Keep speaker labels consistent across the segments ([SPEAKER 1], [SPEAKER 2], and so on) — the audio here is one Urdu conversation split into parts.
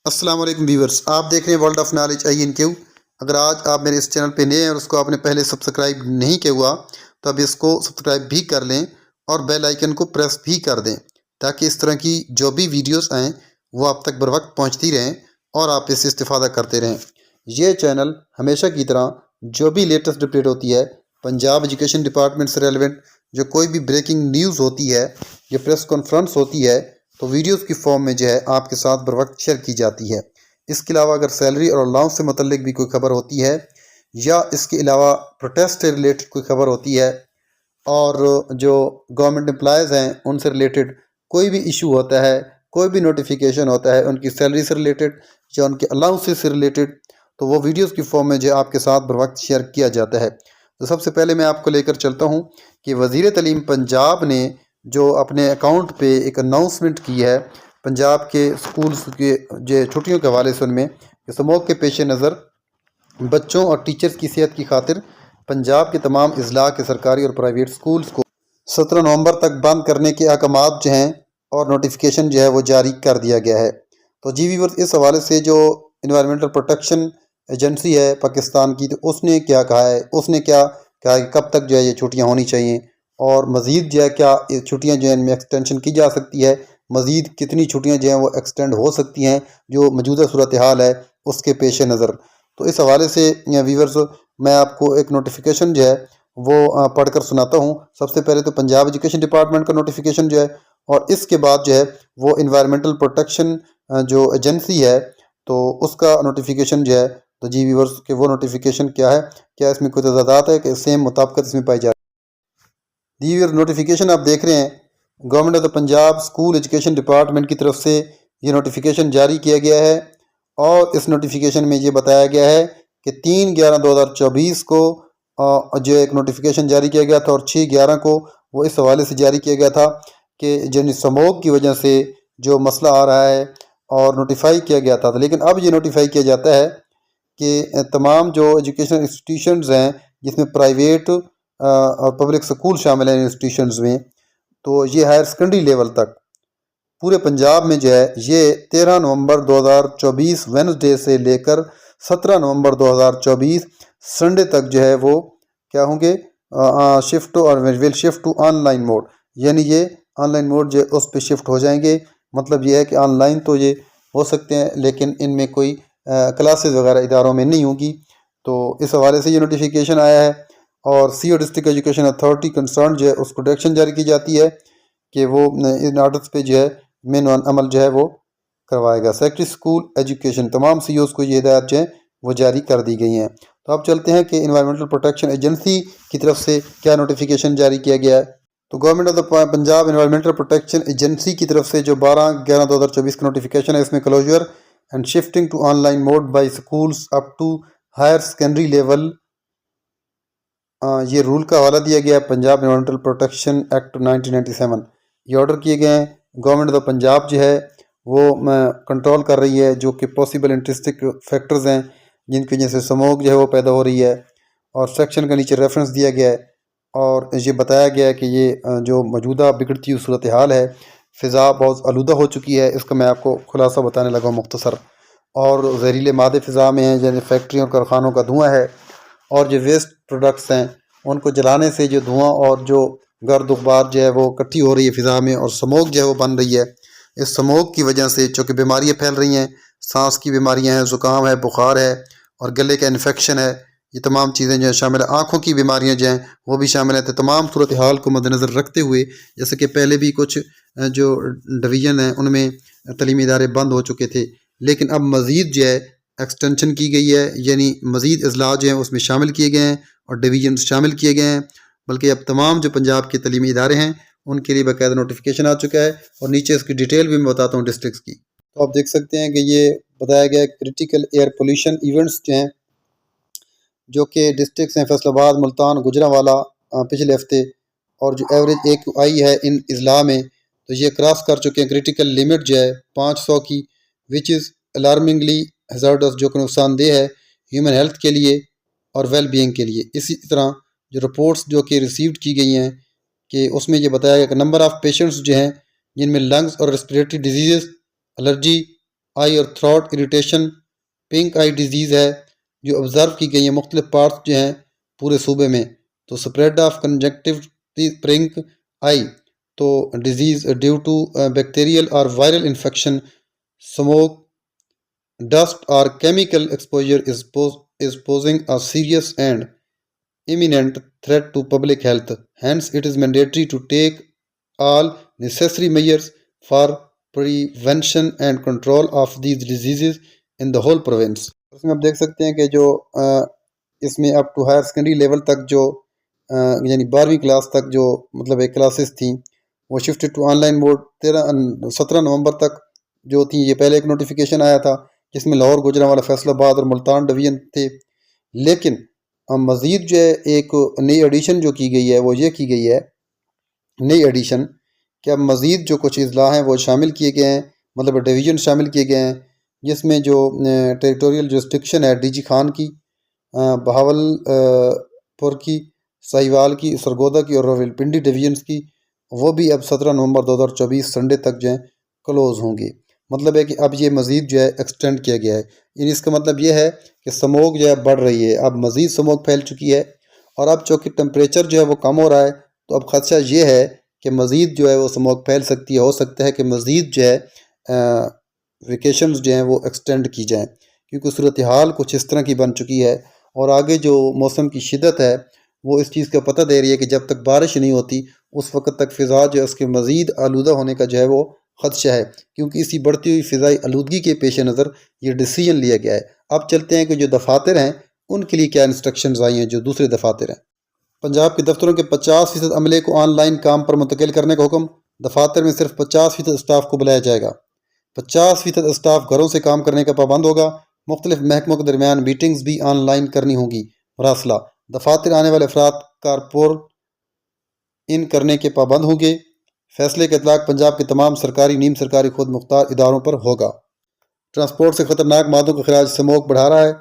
[SPEAKER 1] السلام علیکم ویورز، آپ دیکھ رہے ہیں ورلڈ آف نالج INQ۔ اگر آج آپ میرے اس چینل پہ نئے ہیں اور اس کو آپ نے پہلے سبسکرائب نہیں کیا ہوا تو اب اس کو سبسکرائب بھی کر لیں اور بیل آئیکن کو پریس بھی کر دیں تاکہ اس طرح کی جو بھی ویڈیوز آئیں وہ آپ تک بر وقت پہنچتی رہیں اور آپ اس سے استفادہ کرتے رہیں۔ یہ چینل ہمیشہ کی طرح جو بھی لیٹسٹ اپڈیٹ ہوتی ہے پنجاب ایجوکیشن ڈپارٹمنٹ سے ریلیونٹ، جو کوئی بھی بریکنگ نیوز ہوتی ہے یا پریس کانفرنس ہوتی ہے تو ویڈیوز کی فارم میں جو ہے آپ کے ساتھ بر وقت شیئر کی جاتی ہے۔ اس کے علاوہ اگر سیلری اور الاؤنس سے متعلق بھی کوئی خبر ہوتی ہے یا اس کے علاوہ پروٹیسٹ سے ریلیٹڈ کوئی خبر ہوتی ہے اور جو گورنمنٹ امپلائیز ہیں ان سے ریلیٹڈ کوئی بھی ایشو ہوتا ہے، کوئی بھی نوٹیفیکیشن ہوتا ہے ان کی سیلری سے ریلیٹڈ یا ان کے الاؤنس سے ریلیٹڈ، تو وہ ویڈیوز کی فارم میں جو آپ کے ساتھ بر وقت شیئر کیا جاتا ہے۔ تو سب سے پہلے میں آپ کو لے کر چلتا ہوں کہ وزیر تعلیم پنجاب نے جو اپنے اکاؤنٹ پہ ایک اناؤنسمنٹ کی ہے پنجاب کے سکولز کے جو چھٹیوں کے حوالے سے، ان میں کہ سموگ کے پیش نظر بچوں اور ٹیچرز کی صحت کی خاطر پنجاب کے تمام اضلاع کے سرکاری اور پرائیویٹ سکولز کو 17 نومبر تک بند کرنے کے احکامات جو ہیں اور نوٹیفیکیشن جو ہے وہ جاری کر دیا گیا ہے۔ تو ویورز، اس حوالے سے جو انوائرمنٹل پروٹیکشن ایجنسی ہے پاکستان کی، تو اس نے کیا کہا ہے، اس نے کیا کہا ہے کہ کب تک جو ہے یہ چھٹیاں ہونی چاہیے اور مزید جو ہے کیا چھٹیاں جو ہیں ان میں ایکسٹینشن کی جا سکتی ہے، مزید کتنی چھٹیاں جو ہیں وہ ایکسٹینڈ ہو سکتی ہیں جو موجودہ صورتحال ہے اس کے پیش نظر۔ تو اس حوالے سے ویورز میں آپ کو ایک نوٹیفیکیشن جو ہے وہ پڑھ کر سناتا ہوں۔ سب سے پہلے تو پنجاب ایجوکیشن ڈپارٹمنٹ کا نوٹیفیکیشن جو ہے، اور اس کے بعد جو ہے وہ انوائرمنٹل پروٹیکشن جو ایجنسی ہے تو اس کا نوٹیفیکیشن جو ہے۔ تو ویورز کہ وہ نوٹیفیکیشن کیا ہے، کیا اس میں کوئی تضادات ہے کہ سیم مطابقت اس میں پائی جاتی ہے۔ ویورز، نوٹیفیکیشن آپ دیکھ رہے ہیں government of the Punjab school education department کی طرف سے یہ نوٹیفیکیشن جاری کیا گیا ہے، اور اس نوٹیفیکیشن میں یہ بتایا گیا ہے کہ 3/11/2024 کو جو ایک نوٹیفیکیشن جاری کیا گیا تھا اور 6/11 کو وہ اس حوالے سے جاری کیا گیا تھا کہ جن سموگ کی وجہ سے جو مسئلہ آ رہا ہے اور نوٹیفائی کیا گیا تھا، لیکن اب یہ نوٹیفائی کیا جاتا ہے کہ تمام جو ایجوکیشن انسٹیٹیوشنز ہیں جس میں پرائیویٹ اور پبلک سکول شامل ہیں انسٹیٹیوشنز میں، تو یہ ہائر سیکنڈری لیول تک پورے پنجاب میں جو ہے یہ 13 نومبر 2024 وینسڈے سے لے کر 17 نومبر 2024 سنڈے تک جو ہے وہ کیا ہوں گے، شفٹ اور will shift to online mode, یعنی یہ آن لائن موڈ جو اس پہ شفٹ ہو جائیں گے۔ مطلب یہ ہے کہ آن لائن تو یہ ہو سکتے ہیں لیکن ان میں کوئی کلاسز وغیرہ اداروں میں نہیں ہوگی۔ تو اس حوالے سے یہ نوٹیفیکیشن آیا ہے، اور CO district education authority concern جو ہے اس کو ڈائریکشن جاری کی جاتی ہے کہ وہ ان آرڈرز پہ جو ہے مین عمل جو ہے وہ کروائے گا۔ سیکٹری اسکول ایجوکیشن تمام CEOs کو یہ ہدایات جو ہیں وہ جاری کر دی گئی ہیں۔ تو اب چلتے ہیں کہ انوائرمنٹل پروٹیکشن ایجنسی کی طرف سے کیا نوٹیفیکیشن جاری کیا گیا ہے۔ تو government of the Punjab environmental protection agency کی طرف سے جو 12/11/2024 کا نوٹیفیکیشن ہے، اس میں closure and shifting to online mode by schools up to higher secondary level, یہ رول کا حوالہ دیا گیا ہے۔ پنجاب انوائرمنٹل پروٹیکشن ایکٹ 1997 یہ آرڈر کیے گئے ہیں۔ گورنمنٹ آف پنجاب جو ہے وہ کنٹرول کر رہی ہے جو کہ پاسبل انٹرسٹک فیکٹرز ہیں جن کی وجہ سے سموگ جو ہے وہ پیدا ہو رہی ہے، اور سیکشن کا نیچے ریفرنس دیا گیا ہے اور یہ بتایا گیا ہے کہ یہ جو موجودہ بگڑتی ہوئی صورتحال ہے، فضا بہت آلودہ ہو چکی ہے۔ اس کا میں آپ کو خلاصہ بتانے لگا ہوں مختصر، اور زہریلے مادے فضا میں ہیں جیسے فیکٹریوں اور کارخانوں کا دھواں ہے، اور جو ویسٹ پروڈکٹس ہیں ان کو جلانے سے جو دھواں اور جو گرد غبار جو ہے وہ اکٹھی ہو رہی ہے فضا میں، اور سموگ جو ہے وہ بن رہی ہے۔ اس سموگ کی وجہ سے چونکہ بیماریاں پھیل رہی ہیں، سانس کی بیماریاں ہیں، زکام ہے، بخار ہے، اور گلے کا انفیکشن ہے، یہ تمام چیزیں جو ہیں شامل ہیں۔ آنکھوں کی بیماریاں جو ہیں وہ بھی شامل ہیں۔ تو تمام صورتحال کو مد نظر رکھتے ہوئے، جیسے کہ پہلے بھی کچھ جو ڈویژن ہیں ان میں تعلیمی ادارے بند ہو چکے تھے، لیکن اب مزید جو ہے ایکسٹینشن کی گئی ہے، یعنی مزید اضلاع جو ہیں اس میں شامل کیے گئے ہیں اور ڈویژنز شامل کیے گئے ہیں، بلکہ اب تمام جو پنجاب کے تعلیمی ادارے ہیں ان کے لیے باقاعدہ نوٹیفیکیشن آ چکا ہے، اور نیچے اس کی ڈیٹیل بھی میں بتاتا ہوں ڈسٹرکٹس کی۔ تو آپ دیکھ سکتے ہیں کہ یہ بتایا گیا ہے کریٹیکل ایئر پولیوشن ایونٹس جو ہیں جو کہ ڈسٹرکٹس ہیں فیصل آباد، ملتان، گجرانوالہ پچھلے ہفتے، اور جو ایوریج ایک آئی ہے ان اضلاع میں، تو یہ کراس کر چکے ہیں کریٹیکل لیمٹ جو ہے 500 کی، وچ از الارمنگلی ہیزارڈس، جو کہ نقصان دہ ہے ہیومن ہیلتھ کے لیے اور ویل بینگ کے لیے۔ اسی طرح جو رپورٹس جو کہ ریسیوڈ کی گئی ہیں کہ اس میں یہ بتایا گیا کہ نمبر آف پیشنٹس جو ہیں جن میں لنگز اور ریسپریٹری ڈیزیزز، الرجی آئی اور تھروٹ اریٹیشن، پنک آئی ڈیزیز ہے جو آبزرو کی گئی ہے مختلف پارٹس جو ہیں پورے صوبے میں. تو اسپریڈ آف کنجنکٹیو پنک آئی تو ڈیزیز ڈیو ٹو بیکٹیریل اور viral infection, smoke, dust or chemical exposure is posing a serious and imminent threat to public health. Hence, it is mandatory to take all necessary measures for prevention and control of these diseases in the whole province. اس میں آپ دیکھ سکتے ہیں کہ جو اس میں up to higher secondary level تک جو یعنی 12ویں کلاس تک جو مطلب ایک کلاسز تھیں وہ shift to online mode 17 نومبر تک جو تھیں. یہ پہلے ایک نوٹیفیکیشن آیا تھا جس میں لاہور، گوجرانوالہ، فیصل آباد اور ملتان ڈویژن تھے، لیکن مزید جو ہے ایک نئی ایڈیشن جو کی گئی ہے وہ یہ کی گئی ہے نئی ایڈیشن کہ اب مزید جو کچھ اضلاع ہیں وہ شامل کیے گئے ہیں، مطلب ڈویژن شامل کیے گئے ہیں، جس میں جو ٹیریٹوریل جورسڈکشن ہے ڈی جی خان کی، بہاول پور کی، ساہیوال کی، سرگودا کی اور راولپنڈی ڈویژنس کی، وہ بھی اب 17 نومبر 2024 سنڈے تک جو ہیں کلوز ہوں گی. مطلب ہے کہ اب یہ مزید جو ہے ایکسٹینڈ کیا گیا ہے. یعنی اس کا مطلب یہ ہے کہ سموگ جو ہے بڑھ رہی ہے، اب مزید سموگ پھیل چکی ہے، اور اب چونکہ ٹمپریچر جو ہے وہ کم ہو رہا ہے تو اب خدشہ یہ ہے کہ مزید جو ہے وہ سموگ پھیل سکتی ہے. ہو سکتا ہے کہ مزید جو ہے ویکیشنز جو ہیں وہ ایکسٹینڈ کی جائیں، کیونکہ صورتحال کچھ اس طرح کی بن چکی ہے، اور آگے جو موسم کی شدت ہے وہ اس چیز کا پتہ دے رہی ہے کہ جب تک بارش نہیں ہوتی اس وقت تک فضا جو ہے اس کے مزید آلودہ ہونے کا جو ہے وہ خدشہ ہے، کیونکہ اسی بڑھتی ہوئی فضائی آلودگی کے پیش نظر یہ ڈیسیجن لیا گیا ہے. اب چلتے ہیں کہ جو دفاتر ہیں ان کے لیے کیا انسٹرکشنز آئی ہیں جو دوسرے دفاتر ہیں. پنجاب کے دفتروں کے 50% عملے کو آن لائن کام پر منتقل کرنے کا حکم. دفاتر میں صرف 50% اسٹاف کو بلایا جائے گا. 50% اسٹاف گھروں سے کام کرنے کا پابند ہوگا. مختلف محکموں کے درمیان میٹنگز بھی آن لائن کرنی ہوں گی. مراسلہ: دفاتر آنے والے افراد کارپور ان کرنے کے پابند ہوں گے. فیصلے کا اطلاق پنجاب کے تمام سرکاری، نیم سرکاری، خود مختار اداروں پر ہوگا. ٹرانسپورٹ سے خطرناک مادوں کا خراج سموگ بڑھا رہا ہے.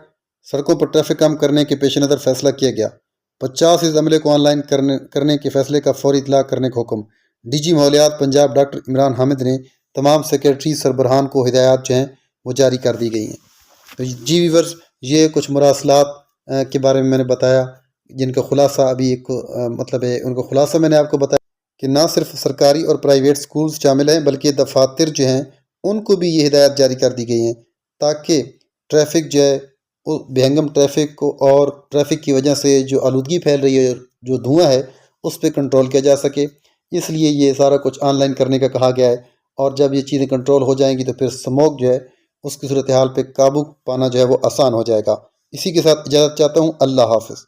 [SPEAKER 1] سڑکوں پر ٹریفک کم کرنے کے پیش نظر فیصلہ کیا گیا. 50% عملے کو آن لائن کرنے کے فیصلے کا فوری اطلاق کرنے کا حکم. ڈی جی ماحولیات پنجاب ڈاکٹر عمران حامد نے تمام سیکریٹری سربراہان کو ہدایات جو ہیں وہ جاری کر دی گئی ہیں. تو جی ویورز، یہ کچھ مراسلات کے بارے میں نے بتایا، جن کا خلاصہ ابھی ایک مطلب ہے ان کا خلاصہ میں نے آپ کو بتایا کہ نہ صرف سرکاری اور پرائیویٹ سکولز شامل ہیں بلکہ دفاتر جو ہیں ان کو بھی یہ ہدایات جاری کر دی گئی ہیں تاکہ ٹریفک جو ہے بے ہنگم ٹریفک کو اور ٹریفک کی وجہ سے جو آلودگی پھیل رہی ہے، جو دھواں ہے، اس پہ کنٹرول کیا جا سکے. اس لیے یہ سارا کچھ آن لائن کرنے کا کہا گیا ہے، اور جب یہ چیزیں کنٹرول ہو جائیں گی تو پھر سموگ جو ہے اس کی صورتحال پہ قابو پانا جو ہے وہ آسان ہو جائے گا. اسی کے ساتھ اجازت چاہتا ہوں. اللہ حافظ.